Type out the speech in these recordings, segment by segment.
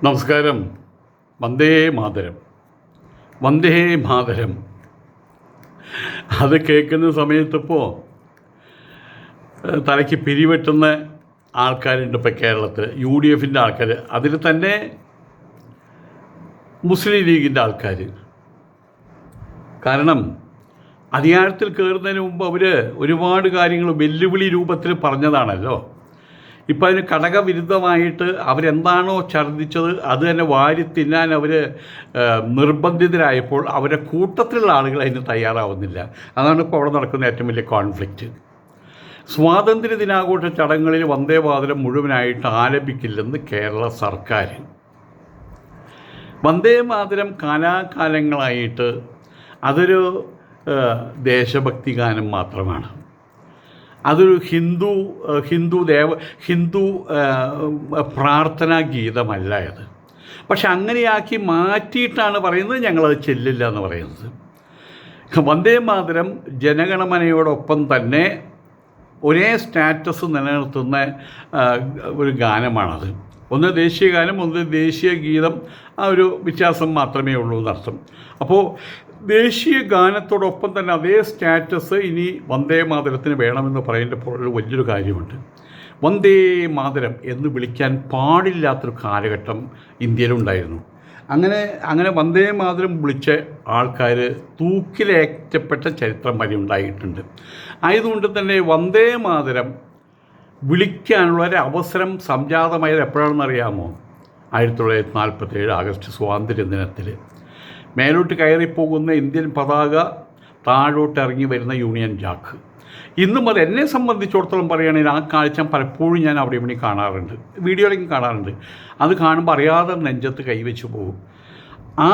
നമസ്കാരം. വന്ദേ മാതരം, വന്ദേ മാതരം. അത് കേൾക്കുന്ന സമയത്തിപ്പോൾ തലയ്ക്ക് പിരിവെട്ടുന്ന ആൾക്കാരുണ്ട്. ഇപ്പോൾ കേരളത്തിൽ UDF ആൾക്കാർ, അതിൽ തന്നെ മുസ്ലിം ലീഗിൻ്റെ ആൾക്കാർ. കാരണം അധികാരത്തിൽ കയറുന്നതിന് മുമ്പ് അവർ ഒരുപാട് കാര്യങ്ങൾ വെല്ലുവിളി രൂപത്തിൽ പറഞ്ഞതാണല്ലോ. ഇപ്പം അതിന് ഘടകവിരുദ്ധമായിട്ട് അവരെന്താണോ ഛർദ്ദിച്ചത് അത് തന്നെ വാരി തിന്നാൻ അവർ നിർബന്ധിതരായപ്പോൾ അവരെ കൂട്ടത്തിലുള്ള ആളുകൾ അതിന് തയ്യാറാവുന്നില്ല. അതാണ് ഇപ്പോൾ അവിടെ നടക്കുന്ന ഏറ്റവും വലിയ കോൺഫ്ലിക്റ്റ്. സ്വാതന്ത്ര്യ ദിനാഘോഷ ചടങ്ങുകളിൽ വന്ദേ മാതരം മുഴുവനായിട്ട് ആലപിക്കില്ലെന്ന് കേരള സർക്കാർ. വന്ദേ മാതരം കാലാകാലങ്ങളായിട്ട് അതൊരു ദേശഭക്തി ഗാനം മാത്രമാണ്. അതൊരു ഹിന്ദു പ്രാർത്ഥനാ ഗീതമല്ല അത്. പക്ഷെ അങ്ങനെയാക്കി മാറ്റിയിട്ടാണ് പറയുന്നത് ഞങ്ങളത് ചെല്ലില്ല എന്ന് പറയുന്നത്. വന്ദേ മാതരം ജനഗണമനയോടൊപ്പം തന്നെ ഒരേ സ്റ്റാറ്റസ് നിലനിർത്തുന്ന ഒരു ഗാനമാണത്. ഒന്ന് ദേശീയ ഗാനം, ഒന്ന് ദേശീയ ഗീതം. ആ ഒരു വ്യത്യാസം മാത്രമേ ഉള്ളൂ എന്നർത്ഥം. അപ്പോൾ ദേശീയ ഗാനത്തോടൊപ്പം തന്നെ അതേ സ്റ്റാറ്റസ് ഇനി വന്ദേ മാതരത്തിന് വേണമെന്ന് പറയുമ്പോൾ വലിയൊരു കാര്യമുണ്ട്. വന്ദേ മാതരം എന്ന് വിളിക്കാൻ പാടില്ലാത്തൊരു കാലഘട്ടം ഇന്ത്യയിലുണ്ടായിരുന്നു. അങ്ങനെ വന്ദേ മാതരം വിളിച്ച ആൾക്കാർ തൂക്കിലേറ്റപ്പെട്ട ചരിത്രം വരെ ഉണ്ടായിട്ടുണ്ട്. ആയതുകൊണ്ട് തന്നെ വന്ദേ മാതരം വിളിക്കാനുള്ള ഒരു അവസരം സംജാതമായത് എപ്പോഴാണെന്ന് അറിയാമോ? 1947 ആഗസ്റ്റ് സ്വാതന്ത്ര്യ ദിനത്തിൽ മേലോട്ട് കയറിപ്പോകുന്ന ഇന്ത്യൻ പതാക താഴോട്ട് ഇറങ്ങി വരുന്ന യൂണിയൻ ജാക്ക്. ഇന്നും അത് എന്നെ സംബന്ധിച്ചിടത്തോളം പറയുകയാണെങ്കിൽ ആ കാഴ്ച പലപ്പോഴും ഞാൻ അവിടെ ഇവിടെ കാണാറുണ്ട്, വീഡിയോയിലേക്ക് കാണാറുണ്ട്. അത് കാണുമ്പോൾ അറിയാതെ നെഞ്ചത്ത് കൈവച്ച് പോകും. ആ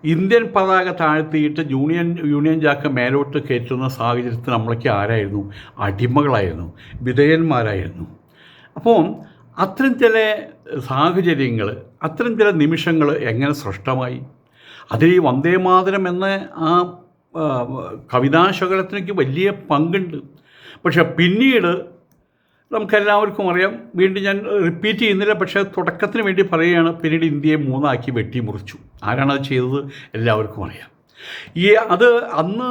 ഇന്ത്യൻ പതാക താഴ്ത്തിയിട്ട് യൂണിയൻ ജാക്ക് മേലോട്ട് കയറ്റുന്ന സാഹചര്യത്തിൽ നമ്മളൊക്കെ ആരായിരുന്നു? അടിമകളായിരുന്നു, വിധേയന്മാരായിരുന്നു. അപ്പോൾ അത്തരം ചില സാഹചര്യങ്ങൾ, അത്തരം ചില നിമിഷങ്ങൾ എങ്ങനെ സൃഷ്ടമായി? അതിൽ ഈ വന്ദേ മാതരം എന്ന ആ കവിതാശകലത്തിനൊക്കെ വലിയ പങ്കുണ്ട്. പക്ഷെ പിന്നീട് നമുക്കെല്ലാവർക്കും അറിയാം, വീണ്ടും ഞാൻ റിപ്പീറ്റ് ചെയ്യുന്നില്ല, പക്ഷേ തുടക്കത്തിന് വേണ്ടി പറയുകയാണ്, പിന്നീട് ഇന്ത്യയെ 3 ആക്കി വെട്ടിമുറിച്ചു. ആരാണത് ചെയ്തത്? എല്ലാവർക്കും അറിയാം. അത് അന്ന്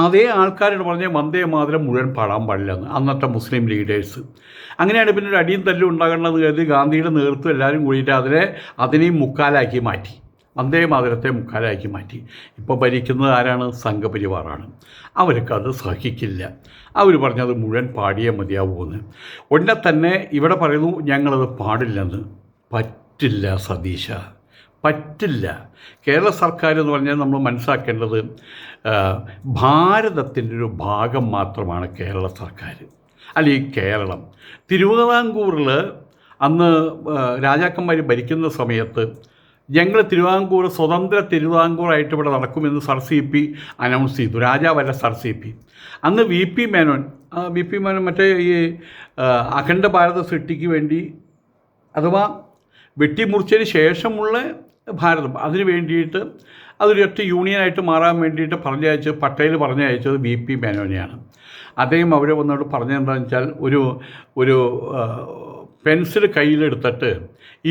അതേ ആൾക്കാരോട് പറഞ്ഞ വന്ദേ മാതരം മുഴുവൻ പാടാൻ പാടില്ല എന്ന് അന്നത്തെ മുസ്ലിം ലീഡേഴ്സ്. അങ്ങനെയാണ് പിന്നെ ഒരു അടിയും തല്ലും ഉണ്ടാകേണ്ടത് കരുതി ഗാന്ധിയുടെ നേതൃത്വം എല്ലാവരും കൂടിയിട്ട് അതിനെയും മുക്കാലാക്കി മാറ്റി. വന്ദേ മാതരത്തെ മുക്കാലാക്കി മാറ്റി. ഇപ്പോൾ ഭരിക്കുന്നത് ആരാണ്? സംഘപരിവാറാണ്. അവർക്കത് സഹിക്കില്ല. അവർ പറഞ്ഞത് മുഴുവൻ പാടിയേ മതിയാവുമെന്ന്. ഉടനെ തന്നെ ഇവിടെ പറയുന്നു ഞങ്ങളത് പാടില്ലെന്ന്. പറ്റില്ല സതീശ, പറ്റില്ല. കേരള സർക്കാർ എന്ന് പറഞ്ഞാൽ നമ്മൾ മനസ്സിലാക്കേണ്ടത് ഭാരതത്തിൻ്റെ ഒരു ഭാഗം മാത്രമാണ് കേരള സർക്കാർ, അല്ലെങ്കിൽ കേരളം. തിരുവിതാംകൂറിൽ അന്ന് രാജാക്കന്മാർ ഭരിക്കുന്ന സമയത്ത് ഞങ്ങൾ തിരുവിതാംകൂർ സ്വതന്ത്ര തിരുവിതാംകൂറായിട്ട് ഇവിടെ നടക്കുമെന്ന് സർ CP അനൗൺസ് ചെയ്തു. രാജാവല്ല, സർ CP. അന്ന് VP മേനോൻ മറ്റേ ഈ അഖണ്ഡ ഭാരത സൃഷ്ടിക്ക് വേണ്ടി, അഥവാ വെട്ടിമുറിച്ചതിന് ശേഷമുള്ള ഭാരതം, അതിന് വേണ്ടിയിട്ട് അതൊരൊറ്റ യൂണിയനായിട്ട് മാറാൻ വേണ്ടിയിട്ട് പട്ടേൽ പറഞ്ഞയച്ചത് VP മേനോനെയാണ്. അദ്ദേഹം അവരെ വന്നോട് പറഞ്ഞതെന്താണെന്ന് വെച്ചാൽ, ഒരു പെൻസിൽ കയ്യിലെടുത്തിട്ട്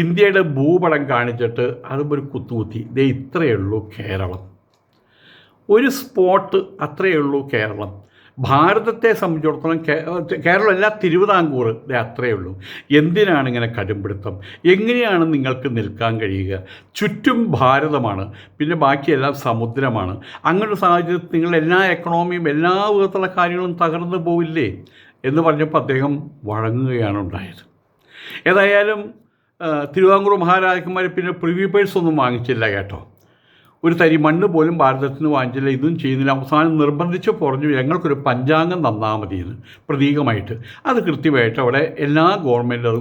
ഇന്ത്യയുടെ ഭൂപടം കാണിച്ചിട്ട് അതും കുത്തുകുത്തി, ദേ ഇത്രയേ ഉള്ളൂ കേരളം, ഒരു സ്പോട്ട്, അത്രയേ ഉള്ളൂ കേരളം. ഭാരതത്തെ സംബന്ധിച്ചിടത്തോളം കേരളമല്ല, തിരുവിതാംകൂർ ദേ അത്രയേ ഉള്ളൂ. എന്തിനാണ് ഇങ്ങനെ കടുംപിടുത്തം? എങ്ങനെയാണ് നിങ്ങൾക്ക് നിൽക്കാൻ കഴിയുക? ചുറ്റും ഭാരതമാണ്, പിന്നെ ബാക്കിയെല്ലാം സമുദ്രമാണ്. അങ്ങനൊരു സാഹചര്യത്തിൽ നിങ്ങളുടെ എല്ലാ എക്കണോമിയും എല്ലാ വിധത്തിലുള്ള കാര്യങ്ങളും തകർന്നു പോവില്ലേ എന്ന് പറഞ്ഞപ്പോൾ അദ്ദേഹം വഴങ്ങുകയാണ് ഉണ്ടായത്. ഏതായാലും തിരുവിതാംകൂർ മഹാരാജാക്കന്മാർ പിന്നെ പ്രിവ്യൂ പേഴ്സ് ഒന്നും വാങ്ങിച്ചില്ല കേട്ടോ. ഒരു തരി മണ്ണ് പോലും ഭാരതത്തിന് വാങ്ങിച്ചില്ല, ഇതും ചെയ്യുന്നില്ല. അവസാനം നിർബന്ധിച്ച് പറഞ്ഞു ഞങ്ങൾക്കൊരു പഞ്ചാംഗം തന്നാൽ മതിയെന്ന്, പ്രതീകമായിട്ട്. അത് കൃത്യമായിട്ട് അവിടെ എല്ലാ ഗവൺമെൻറ്റും അത്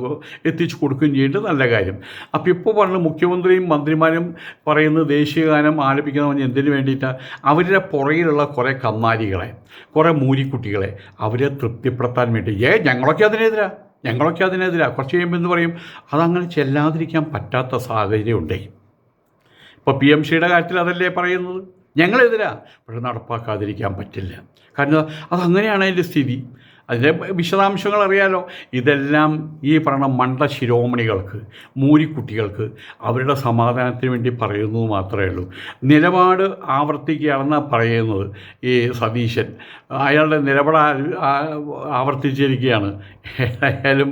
എത്തിച്ചു കൊടുക്കുകയും ചെയ്യേണ്ടത് നല്ല കാര്യം. അപ്പോൾ ഇപ്പോൾ പറഞ്ഞ മുഖ്യമന്ത്രിയും മന്ത്രിമാരും പറയുന്നത് ദേശീയഗാനം ആലപിക്കുന്ന പറഞ്ഞാൽ എന്തിനു വേണ്ടിയിട്ടാണ്? അവരുടെ പുറകിലുള്ള കുറേ കന്നാലികളെ, കുറേ മൂരിക്കുട്ടികളെ അവരെ തൃപ്തിപ്പെടുത്താൻ വേണ്ടി. ഞങ്ങളൊക്കെ അതിനെതിരാ കുറച്ച് കഴിയുമ്പോൾ എന്ന് പറയും. അതങ്ങനെ ചെല്ലാതിരിക്കാൻ പറ്റാത്ത സാഹചര്യം ഉണ്ടേ. ഇപ്പോൾ PMCയുടെ കാര്യത്തിൽ അതല്ലേ പറയുന്നത്, ഞങ്ങളെതിരാ, പക്ഷെ നടപ്പാക്കാതിരിക്കാൻ പറ്റില്ല. കാരണം അതങ്ങനെയാണ് അതിൻ്റെ സ്ഥിതി. അതിൻ്റെ വിശദാംശങ്ങൾ അറിയാലോ. ഇതെല്ലാം ഈ പറഞ്ഞ മണ്ട ശിരോമണികൾക്ക്, മൂരിക്കുട്ടികൾക്ക് അവരുടെ സമാധാനത്തിന് വേണ്ടി പറയുന്നത് മാത്രമേ ഉള്ളൂ. നിലപാട് ആവർത്തിക്കുകയാണെന്നാണ് പറയുന്നത് ഈ സതീശൻ. അയാളുടെ നിലപാട് ആവർത്തിച്ചിരിക്കുകയാണ്. ഏതായാലും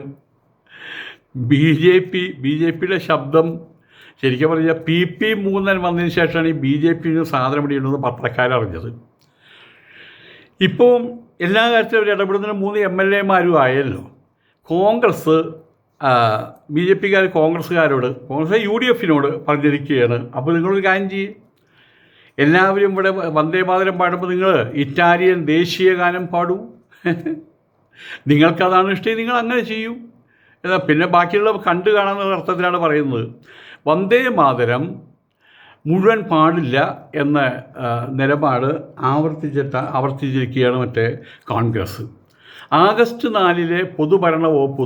ബി ജെ പിയുടെ ശബ്ദം ശരിക്കും പറഞ്ഞാൽ PP മൂന്നൻ വന്നതിന് ശേഷമാണ് ഈ BJP സാധനം പിടിയുന്നത് പത്രക്കാരറിഞ്ഞത്. ഇപ്പോൾ എല്ലാ കാര്യത്തിലും അവർ ഇടപെടുന്നതിന് 3 MLA ആയല്ലോ. കോൺഗ്രസ് BJPക്കാർ കോൺഗ്രസ്സുകാരോട്, കോൺഗ്രസ് UDF പറഞ്ഞിരിക്കുകയാണ്, അപ്പോൾ നിങ്ങളൊരു കാര്യം ചെയ്യും, എല്ലാവരും ഇവിടെ വന്ദേമാതരം പാടുമ്പോൾ നിങ്ങൾ ഇറ്റാലിയൻ ദേശീയ ഗാനം പാടൂ. നിങ്ങൾക്കതാണ് ഇഷ്ടം, നിങ്ങൾ അങ്ങനെ ചെയ്യൂ. പിന്നെ ബാക്കിയുള്ള കണ്ടു കാണാമെന്ന അർത്ഥത്തിലാണ് പറയുന്നത്. വന്ദേ മാതരം മുഴുവൻ പാടില്ല എന്ന നിലപാട് ആവർത്തിച്ചിരിക്കുകയാണ് മറ്റേ കോൺഗ്രസ്. ആഗസ്റ്റ് 4 പൊതുഭരണ വകുപ്പ്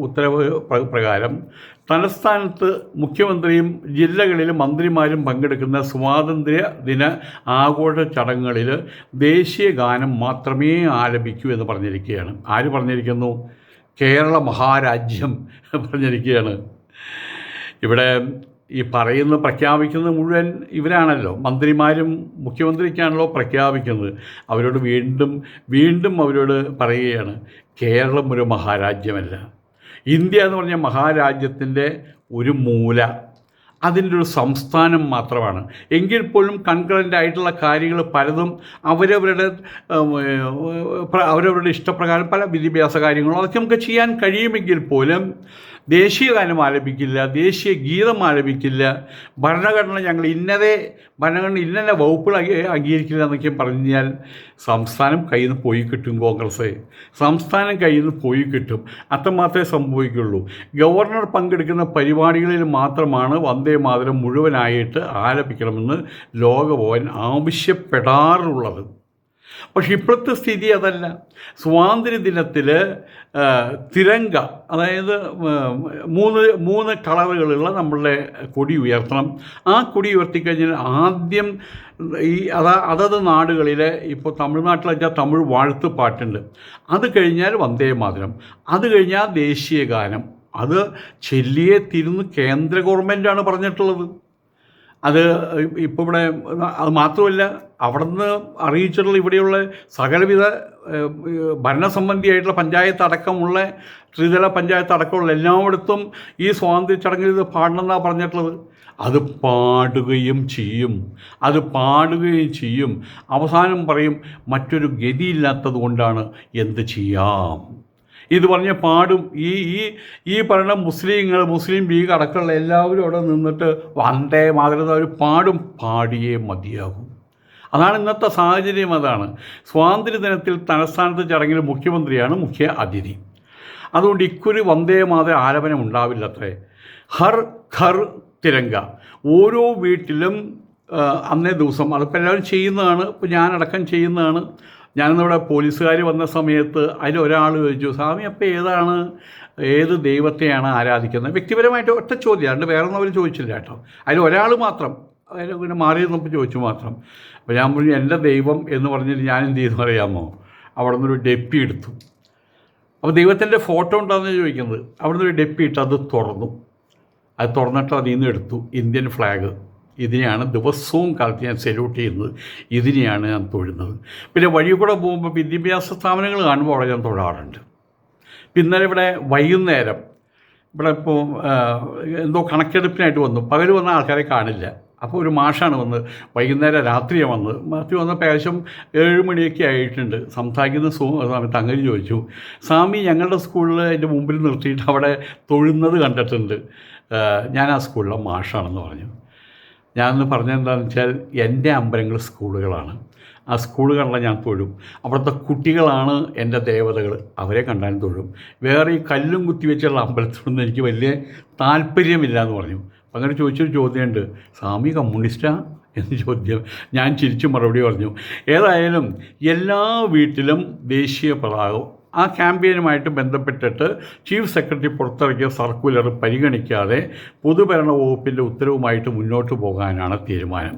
ഉത്തരവ് പ്രകാരം തലസ്ഥാനത്ത് മുഖ്യമന്ത്രിയും ജില്ലകളിലും മന്ത്രിമാരും പങ്കെടുക്കുന്ന സ്വാതന്ത്ര്യ ദിന ആഘോഷ ചടങ്ങുകളിൽ ദേശീയ ഗാനം മാത്രമേ ആലപിക്കൂ എന്ന് പറഞ്ഞിരിക്കുകയാണ്. ആര് പറഞ്ഞിരിക്കുന്നു? കേരള മഹാരാജ്യം പറഞ്ഞിരിക്കുകയാണ്. ഇവിടെ ഈ പ്രഖ്യാപിക്കുന്നത് മുഴുവൻ ഇവരാണല്ലോ, മന്ത്രിമാരും മുഖ്യമന്ത്രിക്കാണല്ലോ പ്രഖ്യാപിക്കുന്നത്. അവരോട് വീണ്ടും അവരോട് പറയുകയാണ്, കേരളം ഒരു മഹാരാജ്യമല്ല. ഇന്ത്യ എന്ന് പറഞ്ഞ മഹാരാജ്യത്തിൻ്റെ ഒരു മൂല, അതിൻ്റെ ഒരു സംസ്ഥാനം മാത്രമാണ്. എങ്കിൽ പോലും കൺകറൻ്റ് ആയിട്ടുള്ള കാര്യങ്ങൾ പലതും അവരവരുടെ ഇഷ്ടപ്രകാരം പല വിദ്യാഭ്യാസ കാര്യങ്ങളും അതൊക്കെ നമുക്ക് ചെയ്യാൻ കഴിയുമെങ്കിൽ പോലും ദേശീയ ഗാനം ആലപിക്കില്ല, ദേശീയ ഗീതം ആലപിക്കില്ല, ഭരണഘടന ഇന്ന വകുപ്പുകൾ അംഗീകരിക്കില്ല എന്നൊക്കെ പറഞ്ഞാൽ സംസ്ഥാനം കയ്യിൽ നിന്ന് പോയി കിട്ടും. കോൺഗ്രസ് സംസ്ഥാനം കയ്യിൽ നിന്ന് പോയി കിട്ടും. അത്രമാത്രമേ സംഭവിക്കുള്ളൂ. ഗവർണർ പങ്കെടുക്കുന്ന പരിപാടികളിൽ മാത്രമാണ് വന്ദേ മാതരം മുഴുവനായിട്ട് ആലപിക്കണമെന്ന് ലോകഭവൻ ആവശ്യപ്പെടാറുള്ളത്. പക്ഷെ ഇപ്പോഴത്തെ സ്ഥിതി അതല്ല. സ്വാതന്ത്ര്യദിനത്തിൽ തിരങ്ക, അതായത് മൂന്ന് കളറുകളുള്ള നമ്മളുടെ കൊടി ഉയർത്തണം. ആ കൊടി ഉയർത്തിക്കഴിഞ്ഞാൽ ആദ്യം അതത് നാടുകളിലെ, ഇപ്പോൾ തമിഴ്നാട്ടിൽ വെച്ചാൽ തമിഴ് വാഴ്ത്ത് പാട്ടുണ്ട്, അത് കഴിഞ്ഞാൽ വന്ദേ മാതരം, അത് കഴിഞ്ഞാൽ ദേശീയ ഗാനം. അത് ചെല്ലിയെ തിരുന്ന് കേന്ദ്ര ഗവൺമെൻറ്റാണ് പറഞ്ഞിട്ടുള്ളത്. അത് ഇപ്പോൾ ഇവിടെ അത് മാത്രമല്ല, അവിടെ നിന്ന് അറിയിച്ചിട്ടുള്ള ഇവിടെയുള്ള സകലവിധ ഭരണസംബന്ധിയായിട്ടുള്ള പഞ്ചായത്ത് അടക്കമുള്ള ത്രിതല പഞ്ചായത്ത് അടക്കമുള്ള എല്ലായിടത്തും ഈ സ്വാതന്ത്ര്യ ചടങ്ങിൽ ഇത് പാടണമെന്നാണ് പറഞ്ഞിട്ടുള്ളത്. അത് പാടുകയും ചെയ്യും. അവസാനം പറയും, മറ്റൊരു ഗതിയില്ലാത്തത് കൊണ്ടാണ്, എന്ത് ചെയ്യാം ഇത് പറഞ്ഞ് പാടും. ഈ പറയുന്ന മുസ്ലിം ലീഗ് അടക്കമുള്ള എല്ലാവരും അവിടെ നിന്നിട്ട് വന്ദേ മാതരം അവർ പാടിയേ മതിയാകും. അതാണ് ഇന്നത്തെ സാഹചര്യം. അതാണ് സ്വാതന്ത്ര്യദിനത്തിൽ തലസ്ഥാനത്ത് ചടങ്ങിൽ മുഖ്യമന്ത്രിയാണ് മുഖ്യ അതിഥി. അതുകൊണ്ട് ഇക്കുറി വന്ദേ മാതരം ആലപനം ഉണ്ടാവില്ലത്രേ. ഹർ ഘർ തിരങ്ക, ഓരോ വീട്ടിലും അന്നേ ദിവസം, അതിപ്പോൾ എല്ലാവരും ചെയ്യുന്നതാണ്, ഇപ്പോൾ ഞാനടക്കം ചെയ്യുന്നതാണ്. ഞാനിന്നിവിടെ പോലീസുകാർ വന്ന സമയത്ത് അതിലൊരാൾ ചോദിച്ചു, സ്വാമി അപ്പോൾ ഏത് ദൈവത്തെയാണ് ആരാധിക്കുന്നത്? വ്യക്തിപരമായിട്ട് ഒറ്റ ചോദ്യം, അതുകൊണ്ട് വേറൊന്നും അവർ ചോദിച്ചില്ല കേട്ടോ. അതിലൊരാൾ മാത്രം പിന്നെ മാറി നിന്നപ്പോൾ ചോദിച്ചു മാത്രം. അപ്പോൾ ഞാൻ പറഞ്ഞു, എൻ്റെ ദൈവം എന്ന് പറഞ്ഞിട്ട് ഞാൻ എന്ത് ചെയ്യുന്നു അറിയാമോ? അവിടെ നിന്നൊരു ഡെപ്പി എടുത്തു. അപ്പോൾ ദൈവത്തിൻ്റെ ഫോട്ടോ ഉണ്ടാകുന്ന ചോദിക്കുന്നത്, അവിടെ നിന്നൊരു ഡെപ്പി ഇട്ട് അത് തുറന്നിട്ട് അതിൽ നിന്ന് എടുത്തു ഇന്ത്യൻ ഫ്ലാഗ്. ഇതിനെയാണ് ദിവസവും കാലത്ത് ഞാൻ സെല്യൂട്ട് ചെയ്യുന്നത്, ഇതിനെയാണ് ഞാൻ തൊഴുന്നത്. പിന്നെ വഴി കൂടെ പോകുമ്പോൾ വിദ്യാഭ്യാസ സ്ഥാപനങ്ങൾ കാണുമ്പോൾ അവിടെ ഞാൻ തൊഴാറുണ്ട്. ഇന്നലെ ഇവിടെ വൈകുന്നേരം ഇവിടെ ഇപ്പോൾ എന്തോ കണക്കെടുപ്പിനായിട്ട് വന്നു. പകൽ വന്ന ആൾക്കാരെ കാണില്ല. അപ്പോൾ ഒരു മാഷാണ് വന്നത്, രാത്രി വന്നപ്പോൾ ഏകദേശം 7 മണിയൊക്കെ ആയിട്ടുണ്ട്. സംസാരിക്കുന്ന സമയത്ത് അങ്ങനെ ചോദിച്ചു, സ്വാമി ഞങ്ങളുടെ സ്കൂളിൽ അതിൻ്റെ മുമ്പിൽ നിർത്തിയിട്ട് അവിടെ തൊഴുന്നത് കണ്ടിട്ടുണ്ട്, ഞാൻ ആ സ്കൂളിലെ മാഷാണെന്ന് പറഞ്ഞു. ഞാനൊന്ന് പറഞ്ഞതെന്താണെന്ന് വെച്ചാൽ, എൻ്റെ അമ്പലങ്ങൾ സ്കൂളുകളാണ്. ആ സ്കൂളുകളിലെ ഞാൻ തൊഴും. അവിടുത്തെ കുട്ടികളാണ് എൻ്റെ ദേവതകൾ, അവരെ കണ്ടാലും തൊഴും. വേറെ ഈ കല്ലും കുത്തി വെച്ചുള്ള അമ്പലത്തിലൊന്നും എനിക്ക് വലിയ താല്പര്യമില്ല എന്ന് പറഞ്ഞു. അങ്ങനെ ചോദിച്ചൊരു ചോദ്യമുണ്ട്, സ്വാമി കമ്മ്യൂണിസ്റ്റാ എന്ന് ചോദ്യം. ഞാൻ ചിരിച്ചു മറുപടി പറഞ്ഞു. ഏതായാലും എല്ലാ വീട്ടിലും ദേശീയ പതാകം, ആ ക്യാമ്പയിനുമായിട്ട് ബന്ധപ്പെട്ടിട്ട് ചീഫ് സെക്രട്ടറി പുറത്തിറക്കിയ സർക്കുലർ പരിഗണിക്കാതെ പൊതുഭരണ വകുപ്പിൻ്റെ ഉത്തരവുമായിട്ട് മുന്നോട്ട് പോകാനാണ് തീരുമാനം.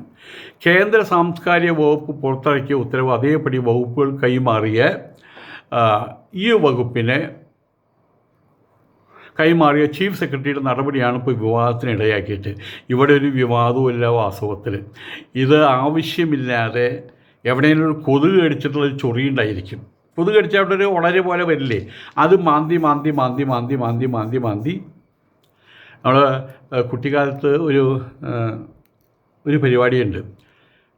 കേന്ദ്ര സാംസ്കാരിക വകുപ്പ് പുറത്തിറക്കിയ ഉത്തരവ് അതേപടി വകുപ്പുകൾ കൈമാറിയ ഈ വകുപ്പിനെ കൈമാറിയ ചീഫ് സെക്രട്ടറിയുടെ നടപടിയാണ് ഇപ്പോൾ വിവാദത്തിന് ഇടയാക്കിയിട്ട്. ഇവിടെ ഒരു വിവാദവുമില്ല വാസ്തവത്തിൽ. ഇത് ആവശ്യമില്ലാതെ എവിടെയെങ്കിലും ഒരു കൊതുക് കടിച്ചിട്ടുള്ളൊരു ചൊറിയുണ്ടായിരിക്കും. കൊതുക് കടിച്ചാൽ അവിടെ ഒരു വളരെ പോലെ വരില്ലേ, അത് മാന്തി മാന്തി മാന്തി മാന്തി മാന്തി മാന്തി മാന്തി നമ്മൾ കുട്ടിക്കാലത്ത് ഒരു പരിപാടിയുണ്ട്.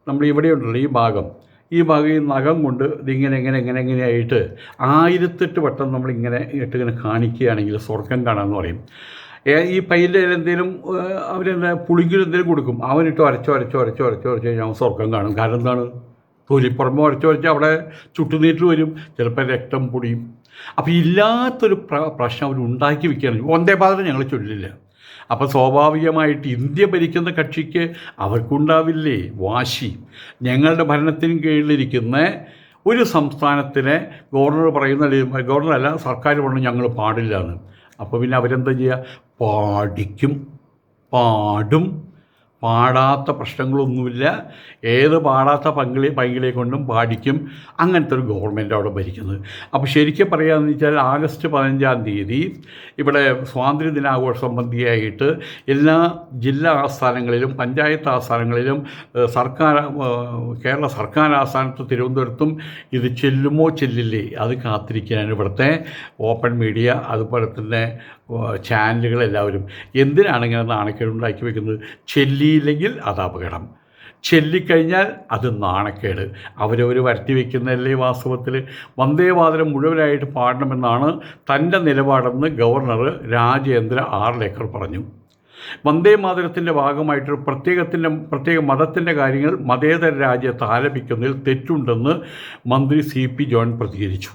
നമ്മൾ ഇവിടെ ഉണ്ടല്ലോ ഈ ഭാഗം ഈ നഖം കൊണ്ട് ഇതിങ്ങനെ എങ്ങനെയായിട്ട് 1008 വട്ടം നമ്മളിങ്ങനെ ഇങ്ങനെ കാണിക്കുകയാണെങ്കിൽ സ്വർഗം കാണാമെന്ന് പറയും. ഈ പയ്യൻ്റെ എന്തെങ്കിലും അവരെന്താ പുളിങ്കിലും എന്തെങ്കിലും കൊടുക്കും, അവനിട്ട് ഉരച്ച് കഴിഞ്ഞാൽ അവൻ സ്വർഗം കാണും. കാരണം എന്താണ്? തൊലിപ്പുറമ്പ് ഉരച്ച് അവിടെ ചുട്ടുനീട്ട് വരും, ചിലപ്പോൾ രക്തം പൊടിയും. അപ്പോൾ ഇല്ലാത്തൊരു പ്രശ്നം അവർ ഉണ്ടാക്കി വയ്ക്കുകയാണ്. വന്ദേ ഭാരതം ഞങ്ങൾ ചൊല്ലില്ല. അപ്പോൾ സ്വാഭാവികമായിട്ട് ഇന്ത്യ ഭരിക്കുന്ന കക്ഷിക്ക് അവർക്കുണ്ടാവില്ലേ വാശി? ഞങ്ങളുടെ ഭരണത്തിന് കീഴിലിരിക്കുന്ന ഒരു സംസ്ഥാനത്തിനെ ഗവർണർ ഗവർണറല്ല സർക്കാർ പറഞ്ഞു ഞങ്ങൾ പാടില്ല എന്ന്. അപ്പോൾ പിന്നെ അവരെന്താ ചെയ്യുക? പാടും. പാടാത്ത പ്രശ്നങ്ങളൊന്നുമില്ല. ഏത് പാടാത്ത പൈങ്കിളെ കൊണ്ടും പാടിക്കും. അങ്ങനത്തെ ഒരു ഗവൺമെൻറ് അവിടെ ഭരിക്കുന്നത്. അപ്പോൾ ശരിക്കും പറയുകയെന്ന് വെച്ചാൽ ആഗസ്റ്റ് 15-ാം തീയതി ഇവിടെ സ്വാതന്ത്ര്യ ദിനാഘോഷ സംബന്ധിയായിട്ട് എല്ലാ ജില്ലാ ആസ്ഥാനങ്ങളിലും പഞ്ചായത്ത് ആസ്ഥാനങ്ങളിലും കേരള സർക്കാർ ആസ്ഥാനത്ത് തിരുവനന്തപുരത്തും ഇത് ചെല്ലുമോ ചെല്ലില്ലേ അത് കാത്തിരിക്കാനാണ് ഇവിടുത്തെ ഓപ്പൺ മീഡിയ, അതുപോലെ തന്നെ ചാനലുകളെല്ലാവരും. എന്തിനാണ് ഇങ്ങനെ നാണക്കേടുണ്ടാക്കി വയ്ക്കുന്നത്? ചെല്ലിയില്ലെങ്കിൽ അത് അപകടം, ചെല്ലിക്കഴിഞ്ഞാൽ അത് നാണക്കേട്. അവരവർ വരുത്തി വയ്ക്കുന്നതല്ലേ വാസ്തവത്തിൽ. വന്ദേ മാതരം മുഴുവനായിട്ട് പാടണമെന്നാണ് തൻ്റെ നിലപാടെന്ന് ഗവർണർ രാജേന്ദ്ര ആർലേക്കർ പറഞ്ഞു. വന്ദേ മാതരത്തിൻ്റെ ഭാഗമായിട്ടൊരു പ്രത്യേക മതത്തിൻ്റെ കാര്യങ്ങൾ മതേതര രാജ്യത്ത് ആലപിക്കുന്നതിൽ തെറ്റുണ്ടെന്ന് മന്ത്രി CP ജോൺ പ്രതികരിച്ചു.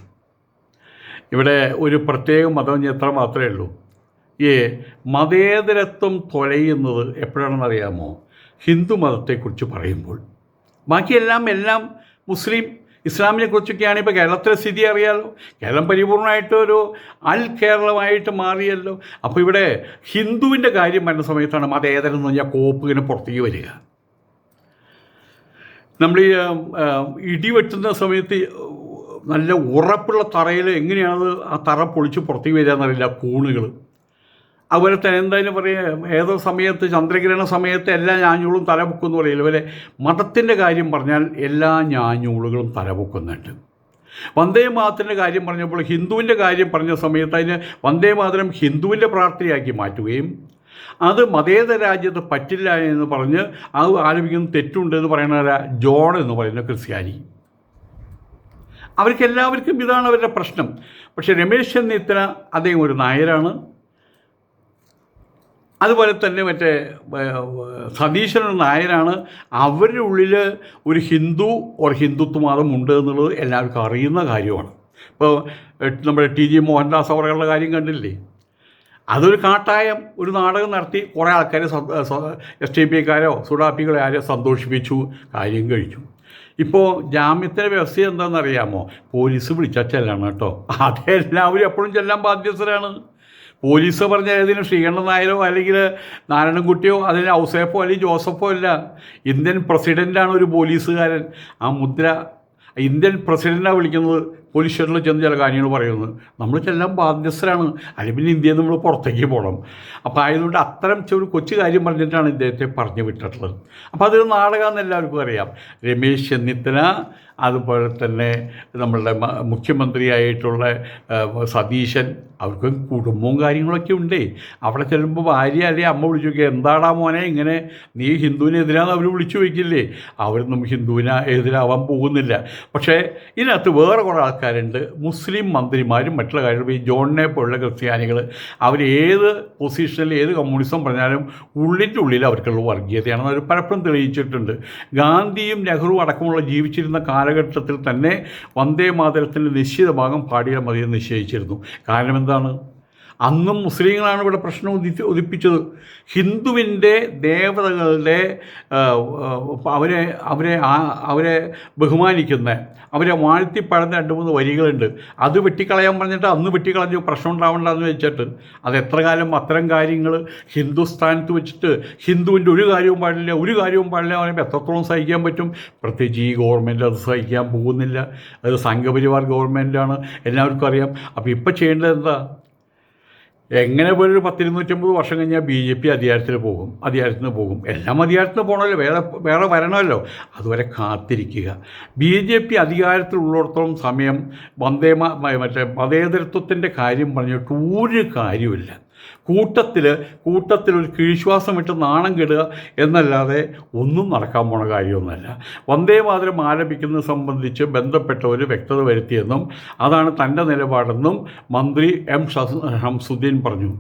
ഇവിടെ ഒരു പ്രത്യേക മതം എത്ര മാത്രമേ ഉള്ളൂ. മതേതരത്വം തൊലയുന്നത് എപ്പോഴാണെന്നറിയാമോ? ഹിന്ദു മതത്തെക്കുറിച്ച് പറയുമ്പോൾ. ബാക്കിയെല്ലാം മുസ്ലിം ഇസ്ലാമിനെ കുറിച്ചൊക്കെയാണ്. ഇപ്പോൾ കേരളത്തിലെ സ്ഥിതി അറിയാമല്ലോ. കേരളം പരിപൂർണമായിട്ട് ഒരു കേരളമായിട്ട് മാറിയല്ലോ. അപ്പോൾ ഇവിടെ ഹിന്ദുവിൻ്റെ കാര്യം വരുന്ന സമയത്താണ് മതേതരം എന്ന് പറഞ്ഞാൽ കോപ്പിങ്ങനെ പുറത്തേക്ക് വരിക. നമ്മൾ ഇടിവെട്ടുന്ന സമയത്ത് നല്ല ഉറപ്പുള്ള തറയിൽ എങ്ങനെയാണത് ആ തറ പൊളിച്ച് പുറത്തേക്ക് വരിക എന്നറിയില്ല, കൂണുകൾ. അതുപോലെ തന്നെ എന്തായാലും പറയുക, ഏതോ സമയത്ത് ചന്ദ്രഗ്രഹണ സമയത്ത് എല്ലാ ഞാഞ്ഞൂളും തലപൊക്കുമെന്ന് പറയില്ല. അതുപോലെ മതത്തിൻ്റെ കാര്യം പറഞ്ഞാൽ എല്ലാ ഞാഞ്ഞൂളുകളും തലപൊക്കുന്നുണ്ട്. വന്ദേ മാതരത്തിൻ്റെ കാര്യം പറഞ്ഞപ്പോൾ ഹിന്ദുവിൻ്റെ കാര്യം പറഞ്ഞ സമയത്ത് അതിന് വന്ദേ മാതരം ഹിന്ദുവിൻ്റെ പ്രാർത്ഥനയാക്കി മാറ്റുകയും അത് മതേതര രാജ്യത്ത് പറ്റില്ല എന്ന് പറഞ്ഞ് അത് ആലപിക്കുന്ന തെറ്റുണ്ടെന്ന് പറയുന്ന ജോൺ എന്ന് പറയുന്ന ക്രിസ്ത്യാനി. അവർക്കെല്ലാവർക്കും ഇതാണ് അവരുടെ പ്രശ്നം. പക്ഷേ രമേശ് ചെന്നിത്തല അദ്ദേഹം ഒരു നായരാണ്. അതുപോലെ തന്നെ സതീശനൊരു നായരാണ്. അവരുടെ ഉള്ളിൽ ഒരു ഹിന്ദുത്വവാദം ഉണ്ട് എന്നുള്ളത് എല്ലാവർക്കും അറിയുന്ന കാര്യമാണ്. ഇപ്പോൾ നമ്മുടെ TG മോഹൻദാസ് അവരുടെ കാര്യം കണ്ടില്ലേ? അതൊരു കാട്ടായം ഒരു നാടകം നടത്തി കുറേ ആൾക്കാരെ STPക്കാരോ സുഡാപ്പികളോ ആരെയോ സന്തോഷിപ്പിച്ചു, കാര്യം കഴിച്ചു. ഇപ്പോൾ ജാമ്യത്തിൻ്റെ വ്യവസ്ഥ എന്താണെന്നറിയാമോ? പോലീസ് വിളിച്ചാൽ ചെല്ലണം കേട്ടോ. അതെല്ലാവരും എപ്പോഴും ചെല്ലാൻ ബാധ്യസ്ഥരാണ്. പോലീസ് പറഞ്ഞ ഏതെങ്കിലും ശ്രീകണ്ഠൻ നായരോ അല്ലെങ്കിൽ നാരായണൻകുട്ടിയോ അതിന് ഔസേപ്പോ അല്ലെങ്കിൽ ജോസഫോ അല്ല. ഇന്ത്യൻ പ്രസിഡൻ്റാണ് ഒരു പോലീസുകാരൻ. ആ മുദ്ര ഇന്ത്യൻ പ്രസിഡൻ്റാണ് വിളിക്കുന്നത്. പോലീസ് സ്റ്റേഷനിൽ ചെന്ന് ചില കാര്യങ്ങൾ പറയുന്നത് നമ്മൾ ചെല്ലാൻ ബാധ്യസ്ഥരാണ്. അല്ലെങ്കിൽ പിന്നെ ഇന്ത്യയിൽ നമ്മൾ പുറത്തേക്ക് പോകണം. അപ്പോൾ ആയതുകൊണ്ട് അത്തരം ഒരു കൊച്ചു കാര്യം പറഞ്ഞിട്ടാണ് ഇദ്ദേഹത്തെ പറഞ്ഞു വിട്ടിട്ടുള്ളത്. അപ്പോൾ അതൊരു നാടകമെന്ന് എല്ലാവർക്കും അറിയാം. രമേശ് ചെന്നിത്തല, അതുപോലെ തന്നെ നമ്മളുടെ മുഖ്യമന്ത്രിയായിട്ടുള്ള സതീശൻ, അവർക്ക് കുടുംബവും കാര്യങ്ങളൊക്കെ ഉണ്ടേ. അവിടെ ചെല്ലുമ്പോൾ ഭാര്യ അല്ലെങ്കിൽ അമ്മ വിളിച്ചു നോക്കിയാൽ എന്താടാ മോനെ ഇങ്ങനെ, നീ ഹിന്ദുവിനെതിരാന്ന് അവർ വിളിച്ചു വയ്ക്കില്ലേ? അവരൊന്നും ഹിന്ദുവിനെതിരാവാൻ പോകുന്നില്ല. പക്ഷേ ഇതിനകത്ത് വേറെ കുറേ ആൾക്കാരുണ്ട്, മുസ്ലിം മന്ത്രിമാരും മറ്റുള്ള കാര്യങ്ങളും. ഈ ജോണിനെ പോലുള്ള ക്രിസ്ത്യാനികൾ അവർ ഏത് പൊസിഷനിൽ ഏത് കമ്മ്യൂണിസം പറഞ്ഞാലും ഉള്ളിൻ്റെ ഉള്ളിൽ അവർക്കുള്ള വർഗീയതയാണെന്ന് അവർ പലപ്പോഴും തെളിയിച്ചിട്ടുണ്ട്. ഗാന്ധിയും നെഹ്റുവും അടക്കമുള്ള ജീവിച്ചിരുന്ന കാലഘട്ടത്തിൽ തന്നെ വന്ദേ മാതരത്തിൻ്റെ നിശ്ചിത ഭാഗം പാടിയാൽ മതിയെന്ന് നിശ്ചയിച്ചിരുന്നു. കാരണം എന്താണ്? അന്നും മുസ്ലിങ്ങളാണ് ഇവിടെ പ്രശ്നം ഉദിപ്പിച്ചത്. ഹിന്ദുവിൻ്റെ ദേവതകളുടെ അവരെ അവരെ അവരെ ബഹുമാനിക്കുന്ന, അവരെ വാഴ്ത്തിപ്പഴന്ന 2-3 വരികളുണ്ട്. അത് വെട്ടിക്കളയാൻ പറഞ്ഞിട്ട് അന്ന് വെട്ടിക്കളഞ്ഞു, പ്രശ്നം ഉണ്ടാവണ്ടെന്ന് വെച്ചിട്ട്. അത് എത്ര കാലം അത്തരം കാര്യങ്ങൾ ഹിന്ദുസ്ഥാനത്ത് വെച്ചിട്ട് ഹിന്ദുവിൻ്റെ ഒരു കാര്യവും പാടില്ല പറയുമ്പോൾ എത്രത്തോളം സഹിക്കാൻ പറ്റും? പ്രത്യേകിച്ച് ഈ ഗവൺമെൻറ് അത് സഹിക്കാൻ പോകുന്നില്ല. അത് സംഘപരിവാർ ഗവൺമെൻറ്റാണ്, എല്ലാവർക്കും അറിയാം. അപ്പോൾ ഇപ്പോൾ ചെയ്യേണ്ടത് എന്താ? എങ്ങനെ പോലും ഒരു 10-250 വർഷം കഴിഞ്ഞാൽ BJP അധികാരത്തിൽ പോകും. എല്ലാം അധികാരത്തിന് പോകണമല്ലോ, വേറെ വരണമല്ലോ. അതുവരെ കാത്തിരിക്കുക. BJP അധികാരത്തിലുള്ളിടത്തോളം സമയം മതേതരത്വത്തിൻ്റെ കാര്യം പറഞ്ഞിട്ട് ഒരു കാര്യമില്ല. കൂട്ടത്തിൽ ഒരു കീഴ്ശ്വാസം ഇട്ട് നാണം കെടുക എന്നല്ലാതെ ഒന്നും നടക്കാൻ പോണ കാര്യമൊന്നുമല്ല. വന്ദേ മാതരം ആലപിക്കുന്നത് സംബന്ധിച്ച് ബന്ധപ്പെട്ടവർ വ്യക്തത വരുത്തിയെന്നും അതാണ് തൻ്റെ നിലപാടെന്നും മന്ത്രി M. ഷംസുദ്ദീൻ പറഞ്ഞു.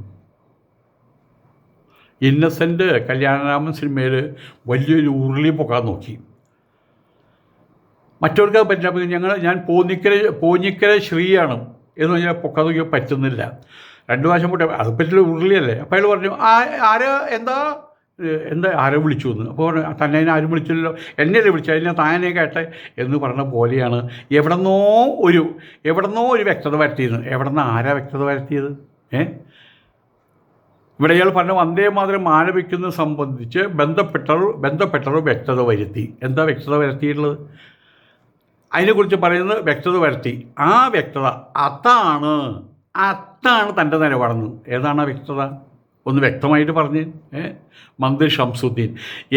ഇന്നസെൻ്റ് കല്യാണരാമൻ സിനിമയിൽ വലിയൊരു ഉരുളി പൊക്കാൻ നോക്കി. മറ്റവർക്ക് പറ്റില്ല. അപ്പോൾ ഞാൻ പോഞ്ഞിക്കര ശ്രീയാണ് എന്ന് പറഞ്ഞാൽ പൊക്കാൻ നോക്കിയാൽ പറ്റുന്നില്ല. 2 പ്രാവശ്യം പൊട്ടി, അത് പറ്റില്ല, ഉരുളിയല്ലേ. അപ്പോൾ അയാൾ പറഞ്ഞു, ആരെ വിളിച്ചു എന്ന്. അപ്പോൾ തന്നെ ആരും വിളിച്ചില്ലല്ലോ, എന്നെയല്ലേ വിളിച്ചു, അതിനെ താനെ കേട്ടെ എന്ന് പറഞ്ഞ പോലെയാണ് എവിടെന്നോ ഒരു വ്യക്തത വരുത്തിയത്. ആരാ വ്യക്തത വരുത്തിയത്? ഇവിടെ ഇയാൾ പറഞ്ഞ വന്ദേ മാതരം ആലപിക്കുന്നത് സംബന്ധിച്ച് ബന്ധപ്പെട്ടവർ വ്യക്തത വരുത്തി. എന്താ വ്യക്തത വരുത്തിയിട്ടുള്ളത്? അതിനെക്കുറിച്ച് പറയുന്നത് വ്യക്തത വരുത്തി. ആ വ്യക്തത അതാണ് തൻ്റെ നിലപാടെന്ന്. ഏതാണ് ആ വ്യക്തത? ഒന്ന് വ്യക്തമായിട്ട് പറഞ്ഞ്. മന്ത്രി ഷംസുദ്ദീൻ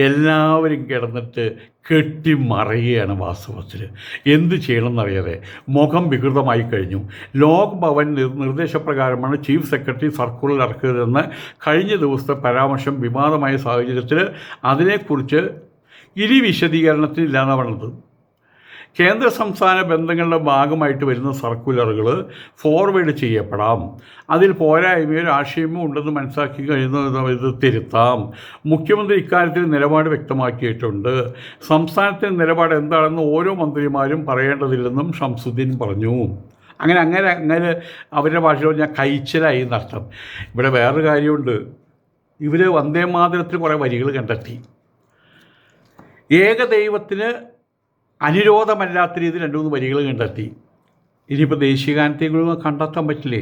എല്ലാവരും കിടന്നിട്ട് കെട്ടിമറിയുകയാണ്. വാസ്തവത്തിൽ എന്ത് ചെയ്യണമെന്നറിയാതെ മുഖം വികൃതമായി കഴിഞ്ഞു. ലോക് ഭവൻ നിർദ്ദേശപ്രകാരമാണ് ചീഫ് സെക്രട്ടറി സർക്കുലർ ഇറക്കിയതെന്ന് കഴിഞ്ഞ ദിവസത്തെ പരാമർശം വിവാദമായ സാഹചര്യത്തിൽ അതിനെക്കുറിച്ച് ഇനി വിശദീകരണത്തിനില്ലാന്നാണ് പറഞ്ഞത്. കേന്ദ്ര സംസ്ഥാന ബന്ധങ്ങളുടെ ഭാഗമായിട്ട് വരുന്ന സർക്കുലറുകൾ ഫോർവേഡ് ചെയ്യപ്പെടാം. അതിൽ പോരായ്മയോ രാഷ്ട്രീയമോ ഉണ്ടെന്ന് മനസ്സിലാക്കി കഴിയുന്നത് തിരുത്താം. മുഖ്യമന്ത്രി ഇക്കാര്യത്തിൽ നിലപാട് വ്യക്തമാക്കിയിട്ടുണ്ട്. സംസ്ഥാനത്തിൻ്റെ നിലപാട് എന്താണെന്ന് ഓരോ മന്ത്രിമാരും പറയേണ്ടതില്ലെന്നും ഷംസുദ്ദീൻ പറഞ്ഞു. അങ്ങനെ അവരുടെ ഭാഷയിൽ പറഞ്ഞാൽ കഴിച്ചലായി എന്നർത്ഥം. ഇവിടെ വേറൊരു കാര്യമുണ്ട്. ഇവർ വന്ദേ മാതരത്തിൽ കുറേ വരികൾ കണ്ടെത്തി. ഏകദൈവത്തിന് അനുരോധമല്ലാത്ത രീതിയിൽ 2-3 വരികൾ കണ്ടെത്തി. ഇനിയിപ്പോൾ ദേശീയഗാനത്തെങ്കിലും കണ്ടെത്താൻ പറ്റില്ലേ?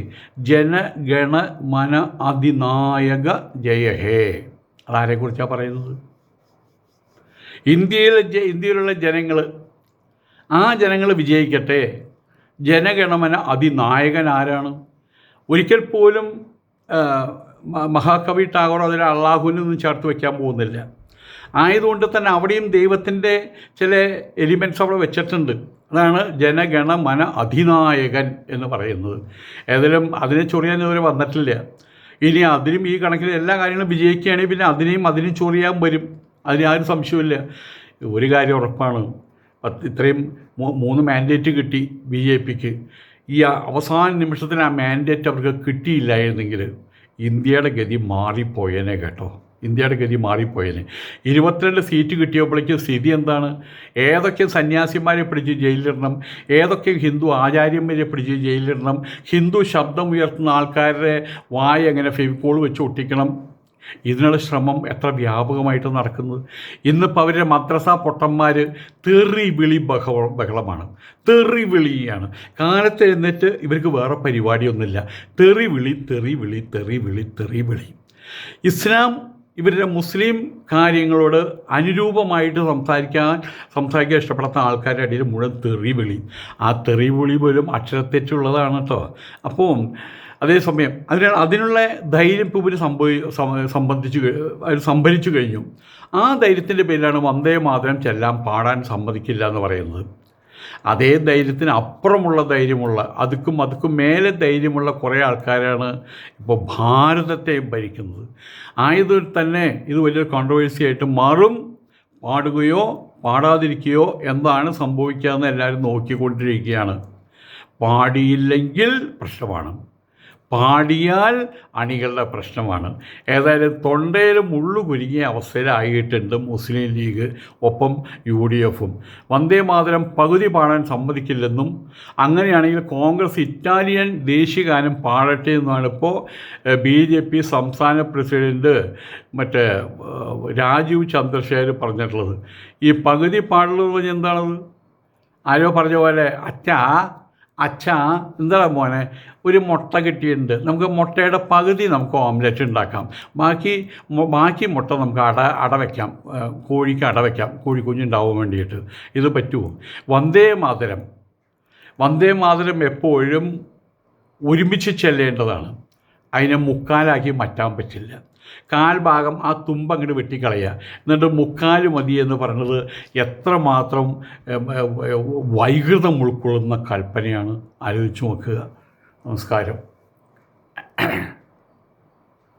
ജനഗണ മന അതിനായക ജയ ഹേ. അതാരെക്കുറിച്ചാണ് പറയുന്നത്? ഇന്ത്യയിലുള്ള ജനങ്ങൾ, ആ ജനങ്ങൾ വിജയിക്കട്ടെ. ജനഗണമന അതിനായകൻ ആരാണ്? ഒരിക്കൽ പോലും മഹാകവി ടാഗോർ അതിൽ അള്ളാഹുവിനൊന്നും ചേർത്ത് വയ്ക്കാൻ പോകുന്നില്ല. ആയതുകൊണ്ട് തന്നെ അവിടെയും ദൈവത്തിൻ്റെ ചില എലിമെൻറ്റ്സ് അവിടെ വെച്ചിട്ടുണ്ട്. അതാണ് ജനഗണ മന അധിനായകൻ എന്ന് പറയുന്നത്. ഏതായാലും അതിനെ ചൊറിയാൻ ഇതുവരെ വന്നിട്ടില്ല. ഇനി അതിനും ഈ കണക്കിൽ എല്ലാ കാര്യങ്ങളും വിജയിക്കുകയാണെങ്കിൽ പിന്നെ അതിനും ചൊറിയാൻ വരും. അതിന് ആരും സംശയമില്ല. ഒരു കാര്യം ഉറപ്പാണ്, ഇത്രയും 3 മാൻഡേറ്റ് കിട്ടി BJPക്ക്. ഈ അവസാന നിമിഷത്തിന് ആ മാൻഡേറ്റ് അവർക്ക് കിട്ടിയില്ലായിരുന്നെങ്കിൽ ഇന്ത്യയുടെ ഗതി മാറിപ്പോയേനെ കേട്ടോ. 22 സീറ്റ് കിട്ടിയപ്പോഴേക്കും സ്ഥിതി എന്താണ്? ഏതൊക്കെ സന്യാസിമാരെ പിടിച്ച് ജയിലിലിടണം, ഏതൊക്കെ ഹിന്ദു ആചാര്യന്മാരെ പിടിച്ച് ജയിലിലിടണം, ഹിന്ദു ശബ്ദം ഉയർത്തുന്ന ആൾക്കാരുടെ വായ എങ്ങനെ ഫെവിക്കോൾ വെച്ച് ഒട്ടിക്കണം, ഇതിനുള്ള ശ്രമം എത്ര വ്യാപകമായിട്ട് നടക്കുന്നത്. ഇന്നിപ്പോൾ അവരുടെ മദ്രസ പൊട്ടന്മാർ തെറി ബഹളമാണ്. തെറി വിളിയാണ്. കാലത്ത് എന്നിട്ട് ഇവർക്ക് വേറെ പരിപാടിയൊന്നുമില്ല. തെറി വിളി. ഇസ്ലാം ഇവരുടെ മുസ്ലിം കാര്യങ്ങളോട് അനുരൂപമായിട്ട് സംസാരിക്കാൻ ഇഷ്ടപ്പെടുന്ന ആൾക്കാരുടെ ഇടയിൽ മുഴുവൻ തെറിവിളി. ആ തെറിവിളി പോലും അക്ഷരത്തെറ്റുള്ളതാണ് കേട്ടോ. അപ്പോൾ അതേസമയം അതിനുള്ള ധൈര്യം ഇപ്പോൾ ഇവർ സംഭരിച്ചു കഴിഞ്ഞു. ആ ധൈര്യത്തിൻ്റെ പേരിലാണ് വന്ദേ മാതരം ചെല്ലാൻ പാടാൻ സമ്മതിക്കില്ല എന്ന് പറയുന്നത്. അതേ ധൈര്യത്തിന് അപ്പുറമുള്ള ധൈര്യമുള്ള അതുക്കും മേലെ ധൈര്യമുള്ള കുറേ ആൾക്കാരാണ് ഇപ്പോൾ ഭാരതത്തെ ഭരിക്കുന്നത്. ആയതിൽ തന്നെ ഇത് വലിയൊരു കോൺട്രവേഴ്സി ആയിട്ട് മാറും. പാടുകയോ പാടാതിരിക്കുകയോ എന്താണ് സംഭവിക്കുകയെന്ന് എല്ലാവരും നോക്കിക്കൊണ്ടിരിക്കുകയാണ്. പാടിയില്ലെങ്കിൽ പ്രശ്നമാണ്, പാടിയാൽ അണികളുടെ പ്രശ്നമാണ്. ഏതായാലും തൊണ്ടയിൽ മുള്ളു കുരുങ്ങിയ അവസ്ഥയിലായിട്ടുണ്ട് മുസ്ലിം ലീഗ് ഒപ്പം UDFും. വന്ദേ മാതരം പകുതി പാടാൻ സമ്മതിക്കില്ലെന്നും അങ്ങനെയാണെങ്കിൽ കോൺഗ്രസ് ഇറ്റാലിയൻ ദേശീയഗാനം പാടട്ടെ എന്നാണ് ഇപ്പോൾ BJP സംസ്ഥാന പ്രസിഡൻറ്റ് മറ്റേ രാജീവ് ചന്ദ്രശേഖർ പറഞ്ഞിട്ടുള്ളത്. ഈ പകുതി പാടലെന്ന് പറഞ്ഞാൽ എന്താണത്? ആരോ പറഞ്ഞ പോലെ അച്ഛാ എന്താണ് മോനെ, ഒരു മുട്ട കിട്ടിയിട്ടുണ്ട്, നമുക്ക് മുട്ടയുടെ പകുതി നമുക്ക് ഓംലെറ്റ് ഉണ്ടാക്കാം, ബാക്കി മുട്ട നമുക്ക് അടവയ്ക്കാം, കോഴിക്ക് അടവയ്ക്കാം, കോഴിക്കുഞ്ഞുണ്ടാവാൻ വേണ്ടിയിട്ട്. ഇത് പറ്റുമോ? വന്ദേ മാതരം എപ്പോഴും ഒരുമിച്ച് ചെല്ലേണ്ടതാണ്. അതിനെ മുക്കാലാക്കി മാറ്റാൻ പറ്റില്ല. കാൽഭാഗം ആ തുമ്പങ്ങോട്ട് വെട്ടിക്കളയുക, എന്നിട്ട് മുക്കാൽ മതി എന്ന് പറയുന്നത് എത്രമാത്രം വൈകൃതം ഉൾക്കൊള്ളുന്ന കൽപ്പനയാണ്. ആലോചിച്ച് നോക്കുക. നമസ്കാരം.